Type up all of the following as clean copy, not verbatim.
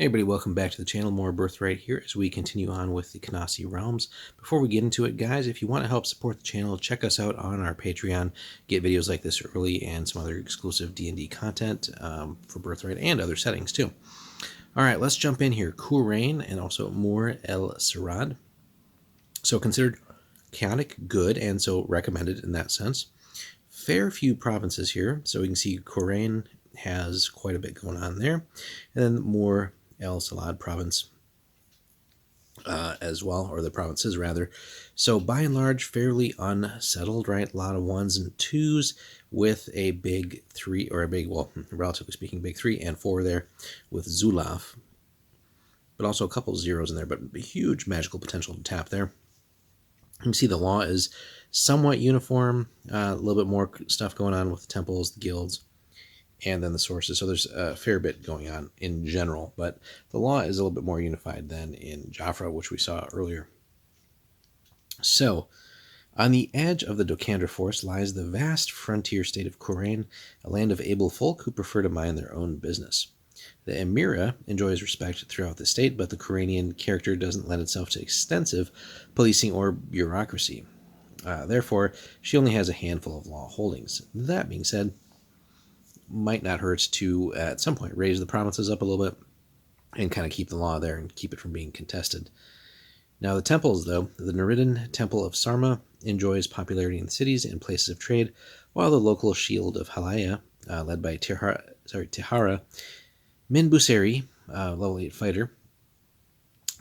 Hey everybody, welcome back to the channel. More Birthright here as we continue on with the Kanasi Realms. Before we get into it, guys, if you want to help support the channel, check us out on our Patreon. Get videos like this early and some other exclusive D&D content for Birthright and other settings too. All right, let's jump in here. Khourane and also Mur El Sarad. So considered chaotic good and so recommended in that sense. Fair few provinces here. So we can see Khourane has quite a bit going on there. And then Mur El Sarad province as well, or the provinces rather. So by and large, fairly unsettled, right? A lot of ones and twos with a big three, or a big, well, relatively speaking, big 3 and 4 there with Zulaf. But also a couple zeros in there, but huge magical potential to tap there. You can see the law is somewhat uniform, a little bit more stuff going on with the temples, the guilds, and then the sources. So there's a fair bit going on in general, but the law is a little bit more unified than in Jafra, which we saw earlier. So on the edge of the Dokandra Forest lies the vast frontier state of Khourane, a land of able folk who prefer to mind their own business. The Emira enjoys respect throughout the state, but the Khouranian character doesn't lend itself to extensive policing or bureaucracy. Therefore, she only has a handful of law holdings. That being said, might not hurt to, at some point, raise the provinces up a little bit and kind of keep the law there and keep it from being contested. Now, the temples, though, the Neridan Temple of Sarma enjoys popularity in cities and places of trade, while the local Shield of Halaya, led by Tihara Minbuseri, level 8 fighter,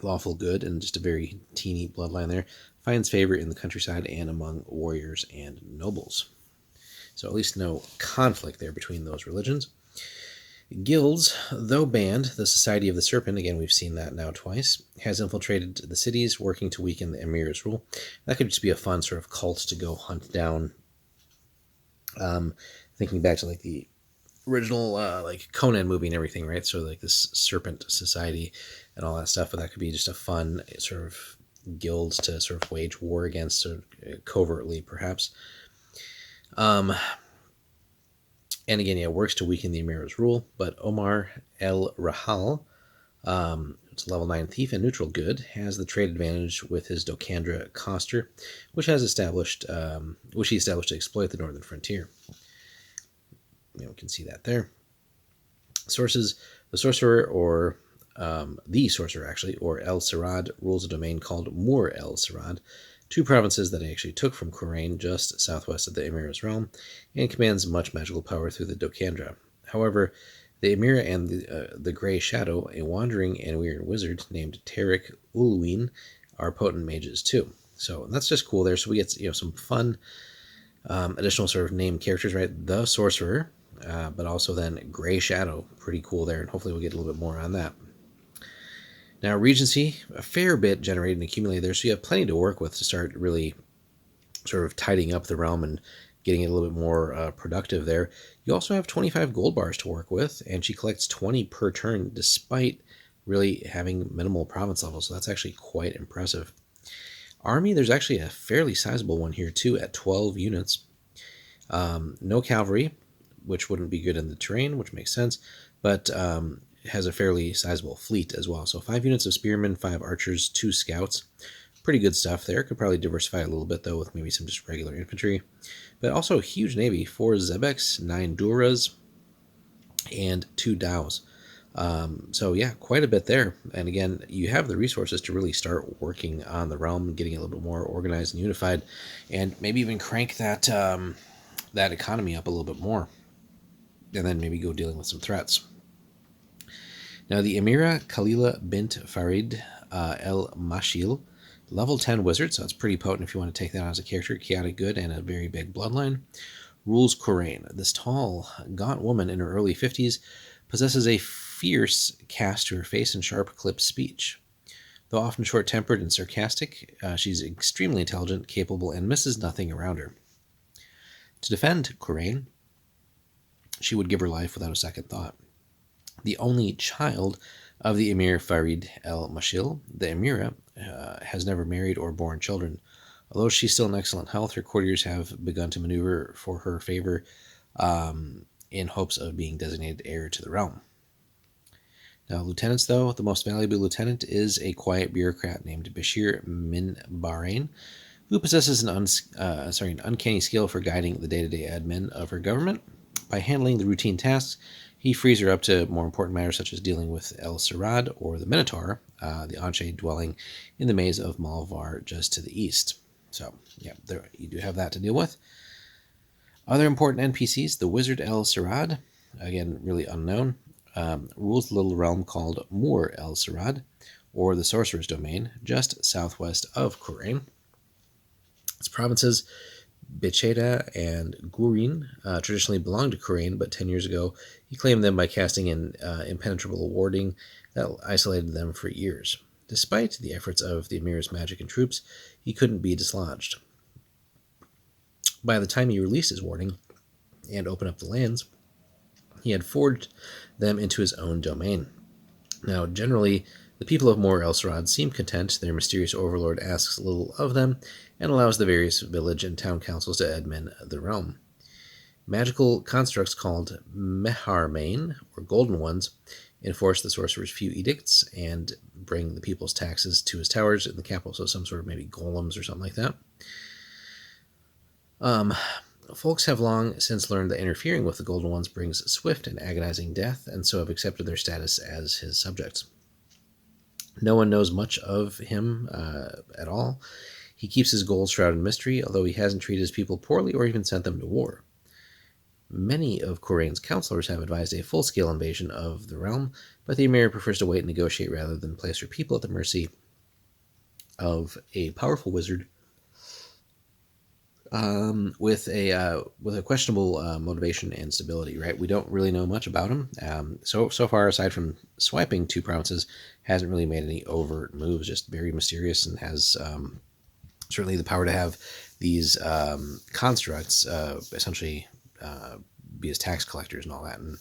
lawful good, and just a very teeny bloodline there, finds favor in the countryside and among warriors and nobles. So at least no conflict there between those religions. Guilds, though banned, the Society of the Serpent, again we've seen that now twice, has infiltrated the cities, working to weaken the Emir's rule. That could just be a fun sort of cult to go hunt down. Thinking back to like the original like Conan movie and everything, right? So like this Serpent Society and all that stuff, but that could be just a fun sort of guilds to sort of wage war against, sort of covertly perhaps. And again, yeah, works to weaken the Emir's rule, but Omar El Rahal, it's a level 9 thief and neutral good, has the trade advantage with his Dokandra Coster, which he established to exploit the northern frontier. You know, we can see that there. Sources: the sorcerer, or the sorcerer actually, or El Sarad, rules a domain called Mur El Sarad, 2 provinces that he actually took from Khourane, just southwest of the Emir's realm, and commands much magical power through the Dokandra. However, the Emira and the Grey Shadow, a wandering and weird wizard named Tarek Ulwin, are potent mages too. So that's just cool there. So we get, you know, some fun additional sort of named characters, right? The sorcerer, but also then Grey Shadow, pretty cool there, and hopefully we'll get a little bit more on that. Now, Regency, a fair bit generated and accumulated there, so you have plenty to work with to start really sort of tidying up the realm and getting it a little bit more productive there. You also have 25 gold bars to work with, and she collects 20 per turn despite really having minimal province levels, so that's actually quite impressive. Army, there's actually a fairly sizable one here too at 12 units. No cavalry, which wouldn't be good in the terrain, which makes sense, but has a fairly sizable fleet as well. So 5 units of spearmen, 5 archers, 2 scouts. Pretty good stuff there. Could probably diversify a little bit though with maybe some just regular infantry. But also a huge navy, 4 Zebeks, 9 Duras, and 2 Dows. So yeah, quite a bit there. And again, you have the resources to really start working on the realm, getting it a little bit more organized and unified, and maybe even crank that that economy up a little bit more. And then maybe go dealing with some threats. Now, the Emira Khalila bint Farid El Mashil, level 10 wizard, so it's pretty potent if you want to take that on as a character, chaotic good, and a very big bloodline, rules Khourane. This tall, gaunt woman in her early 50s possesses a fierce cast to her face and sharp clipped speech. Though often short-tempered and sarcastic, she's extremely intelligent, capable, and misses nothing around her. To defend Khourane, she would give her life without a second thought. The only child of the Emir Farid El Mashil, the Emira has never married or borne children. Although she's still in excellent health, her courtiers have begun to maneuver for her favor in hopes of being designated heir to the realm. Now, lieutenants, though, the most valuable lieutenant is a quiet bureaucrat named Bashir Min Bahrain, who possesses an uncanny skill for guiding the day-to-day admin of her government. By handling the routine tasks, he frees her up to more important matters such as dealing with El Sarad or the Minotaur, the Anshe dwelling in the maze of Malvar just to the east. So, yeah, there you do have that to deal with. Other important NPCs, the wizard El Sarad, again, really unknown, rules the little realm called Mur El Sarad, or the Sorcerer's Domain, just southwest of Khourane. Its provinces, Becheda and Gurin, traditionally belonged to Khourane, but 10 years ago he claimed them by casting an impenetrable warding that isolated them for years. Despite the efforts of the Emir's magic and troops, he couldn't be dislodged. By the time he released his warding and opened up the lands, he had forged them into his own domain. Now, generally, the people of Mor El Sarad seem content. Their mysterious overlord asks little of them and allows the various village and town councils to admin the realm. Magical constructs called Meharmain, or Golden Ones, enforce the sorcerer's few edicts and bring the people's taxes to his towers in the capital, so some sort of maybe golems or something like that. Folks have long since learned that interfering with the Golden Ones brings swift and agonizing death, and so have accepted their status as his subjects. No one knows much of him at all. He keeps his goals shrouded in mystery, although he hasn't treated his people poorly or even sent them to war. Many of Khourane's counselors have advised a full-scale invasion of the realm, but the Emir prefers to wait and negotiate rather than place her people at the mercy of a powerful wizard with a questionable motivation and stability. Right, we don't really know much about him. So far, aside from swiping 2 provinces, hasn't really made any overt moves. Just very mysterious and has certainly the power to have these constructs essentially be as tax collectors and all that, and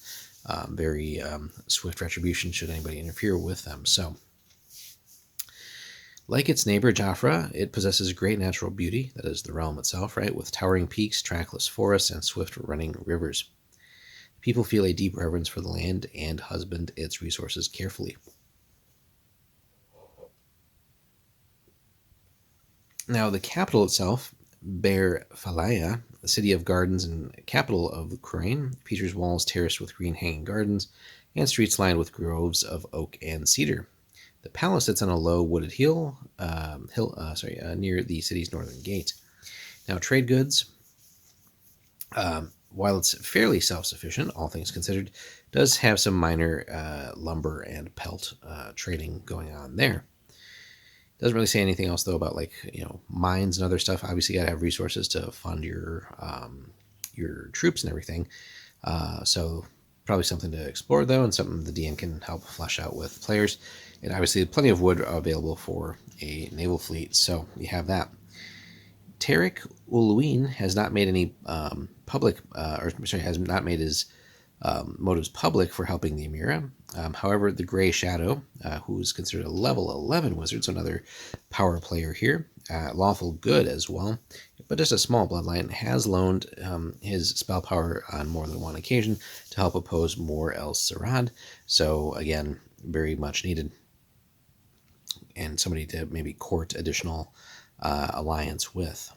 very swift retribution should anybody interfere with them. So. Like its neighbor Jafra, it possesses great natural beauty, that is the realm itself, right, with towering peaks, trackless forests, and swift running rivers. People feel a deep reverence for the land and husband its resources carefully. Now, the capital itself, Ber Falaya, the city of gardens and capital of Khourane, features walls terraced with green hanging gardens and streets lined with groves of oak and cedar. The palace sits on a low wooded hill near the city's northern gate. Now, trade goods, while it's fairly self-sufficient, all things considered, does have some minor lumber and pelt trading going on there. Doesn't really say anything else though about mines and other stuff. Obviously, you got to have resources to fund your troops and everything. So probably something to explore though, and something the DM can help flesh out with players. And obviously, plenty of wood available for a naval fleet, so you have that. Tarek Uluin has not made any has not made his motives public for helping the Emira. However, the Grey Shadow, who is considered a level 11 wizard, so another power player here, lawful good as well, but just a small bloodline, has loaned his spell power on more than one occasion to help oppose Mor El Sarad. So again, very much needed. And somebody to maybe court additional alliance with.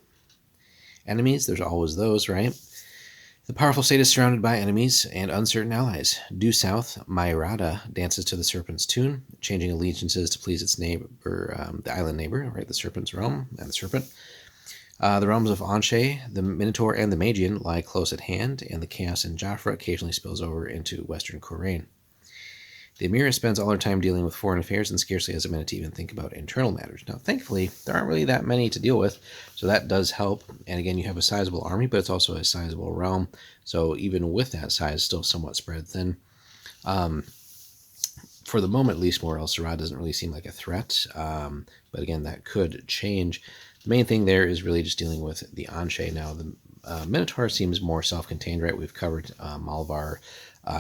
Enemies, there's always those, right? The powerful state is surrounded by enemies and uncertain allies. Due south, Mayrada dances to the serpent's tune, changing allegiances to please its neighbor, the island neighbor, right? The serpent's realm and the serpent. The realms of Anshe, the Minotaur, and the Magian lie close at hand, and the chaos in Jafra occasionally spills over into western Khourane. The Emira spends all her time dealing with foreign affairs and scarcely has a minute to even think about internal matters. Now, thankfully, there aren't really that many to deal with, so that does help. And again, you have a sizable army, but it's also a sizable realm. So even with that size, still somewhat spread thin. For the moment, at least, Mor El Sarad doesn't really seem like a threat. But again, that could change. The main thing there is really just dealing with the Anshe. Now, the Minotaur seems more self-contained, right? We've covered Malvar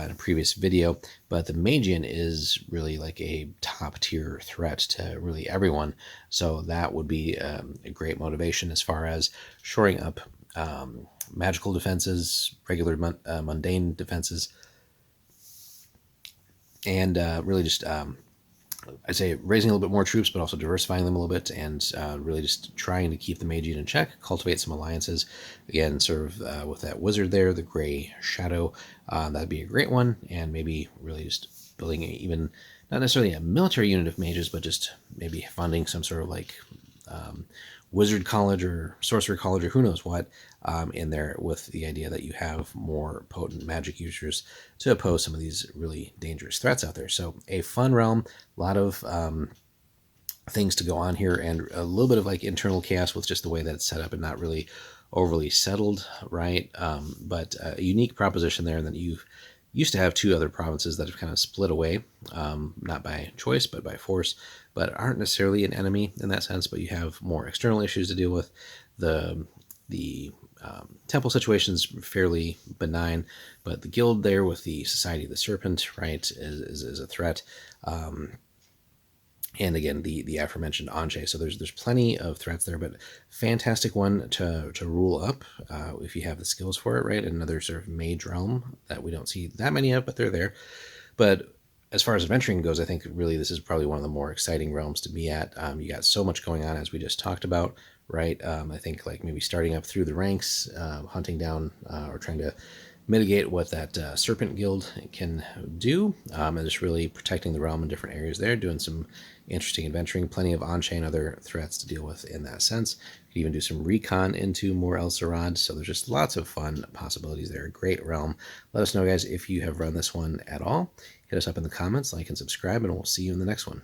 in a previous video, but the Magian is really like a top-tier threat to really everyone. So that would be a great motivation as far as shoring up magical defenses, regular mundane defenses, and really just I'd say raising a little bit more troops, but also diversifying them a little bit, and really just trying to keep the Mage in check, cultivate some alliances. Again, sort of with that wizard there, the Gray Shadow, that'd be a great one, and maybe really just building even not necessarily a military unit of mages, but just maybe funding some sort of like wizard college or sorcerer college or who knows what in there, with the idea that you have more potent magic users to oppose some of these really dangerous threats out there. So a fun realm, a lot of things to go on here, and a little bit of like internal chaos with just the way that it's set up and not really overly settled, right? But a unique proposition there, and that you used to have two other provinces that have kind of split away, not by choice but by force, but aren't necessarily an enemy in that sense. But you have more external issues to deal with. The temple situation is fairly benign, but the guild there with the Society of the Serpent, right, is a threat. And again, the aforementioned Anche. So there's plenty of threats there, but fantastic one to rule up if you have the skills for it, right? Another sort of mage realm that we don't see that many of, but they're there. But as far as adventuring goes, I think really this is probably one of the more exciting realms to be at. You got so much going on, as we just talked about, right? I think like maybe starting up through the ranks, hunting down or trying to mitigate what that serpent guild can do, and just really protecting the realm in different areas there, doing some interesting adventuring, plenty of on-chain other threats to deal with in that sense. You can even do some recon into more El Sarad, so there's just lots of fun possibilities there. Great realm. Let us know, guys, if you have run this one at all. Hit us up in the comments, like and subscribe, and we'll see you in the next one.